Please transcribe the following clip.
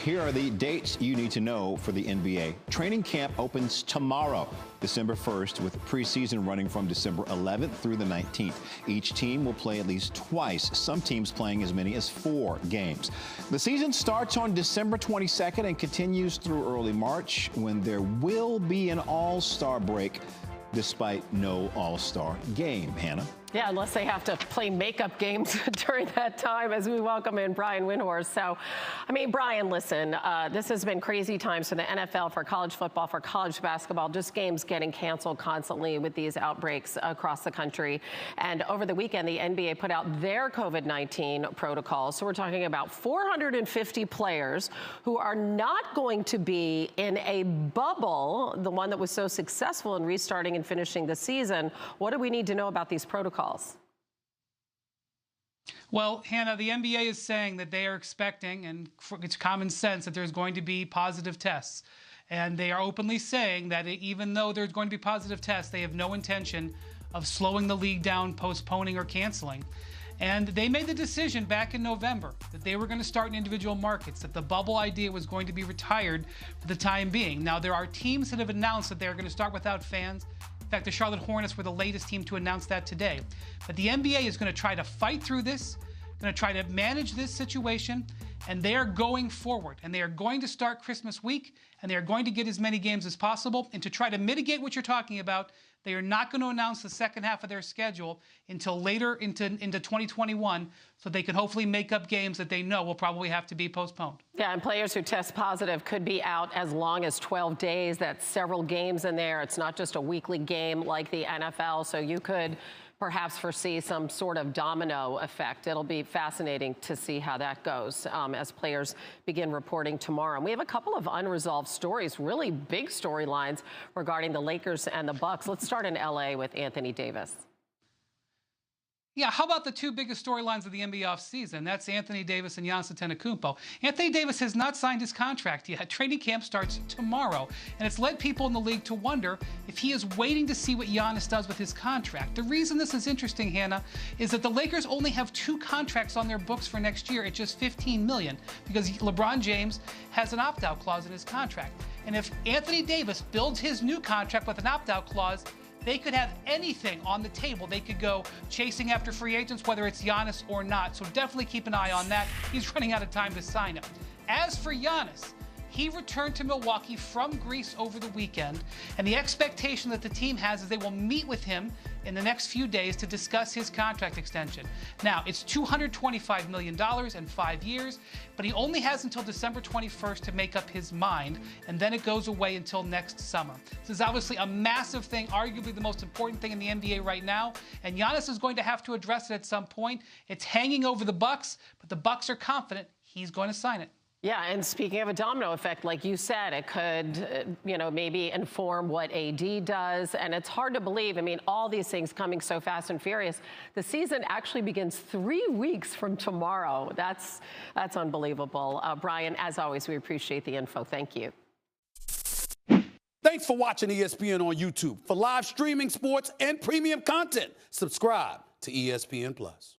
Here are the dates you need to know for the NBA. Training camp opens tomorrow, December 1st, with preseason running from December 11th through the 19th. Each team will play at least twice, some teams playing as many as 4 games. The season starts on December 22nd and continues through early March, when there will be an all-star break despite no all-star game. Hannah? Yeah, unless they have to play makeup games during that time, as we welcome in Brian Windhorst. So, I mean, Brian, listen, this has been crazy times for the NFL, for college football, for college basketball, just games getting canceled constantly with these outbreaks across the country. And over the weekend, the NBA put out their COVID-19 protocols. So we're talking about 450 players who are not going to be in a bubble, the one that was so successful in restarting and finishing the season. What do we need to know about these protocols? Well, Hannah, the NBA is saying that they are expecting, and it's common sense, that there's going to be positive tests. And they are openly saying that even though there's going to be positive tests, they have no intention of slowing the league down, postponing, or canceling. And they made the decision back in November that they were going to start in individual markets, that the bubble idea was going to be retired for the time being. Now, there are teams that have announced that they're going to start without fans. In fact, the Charlotte Hornets were the latest team to announce that today. But the NBA is going to try to fight through this, going to try to manage this situation, and they are going forward. And they are going to start Christmas week, and they are going to get as many games as possible. And to try to mitigate what you're talking about, they are not going to announce the second half of their schedule until later into 2021, so they can hopefully make up games that they know will probably have to be postponed. Yeah, and players who test positive could be out as long as 12 days. That's several games in there. It's not just a weekly game like the NFL, so you could perhaps foresee some sort of domino effect. It'll be fascinating to see how that goes as players begin reporting tomorrow. And we have a couple of unresolved stories, really big storylines regarding the Lakers and the Bucks. Let's start in LA with Anthony Davis. Yeah, how about the two biggest storylines of the NBA offseason? That's Anthony Davis and Giannis Antetokounmpo. Anthony Davis has not signed his contract yet. Training camp starts tomorrow, and it's led people in the league to wonder if he is waiting to see what Giannis does with his contract. The reason this is interesting, Hannah, is that the Lakers only have 2 contracts on their books for next year at just $15 million, because LeBron James has an opt-out clause in his contract. And if Anthony Davis builds his new contract with an opt-out clause, they could have anything on the table. They could go chasing after free agents, whether it's Giannis or not. So definitely keep an eye on that. He's running out of time to sign him. As for Giannis, he returned to Milwaukee from Greece over the weekend, and the expectation that the team has is they will meet with him in the next few days to discuss his contract extension. Now, it's $225 million in 5 years, but he only has until December 21st to make up his mind, and then it goes away until next summer. This is obviously a massive thing, arguably the most important thing in the NBA right now, and Giannis is going to have to address it at some point. It's hanging over the Bucks, but the Bucks are confident he's going to sign it. Yeah, and speaking of a domino effect, like you said, it could, maybe inform what AD does. And it's hard to believe. I mean, all these things coming so fast and furious. The season actually begins 3 weeks from tomorrow. That's unbelievable. Brian, as always, we appreciate the info. Thank you. Thanks for watching ESPN on YouTube. For live streaming, sports, and premium content, subscribe to ESPN+.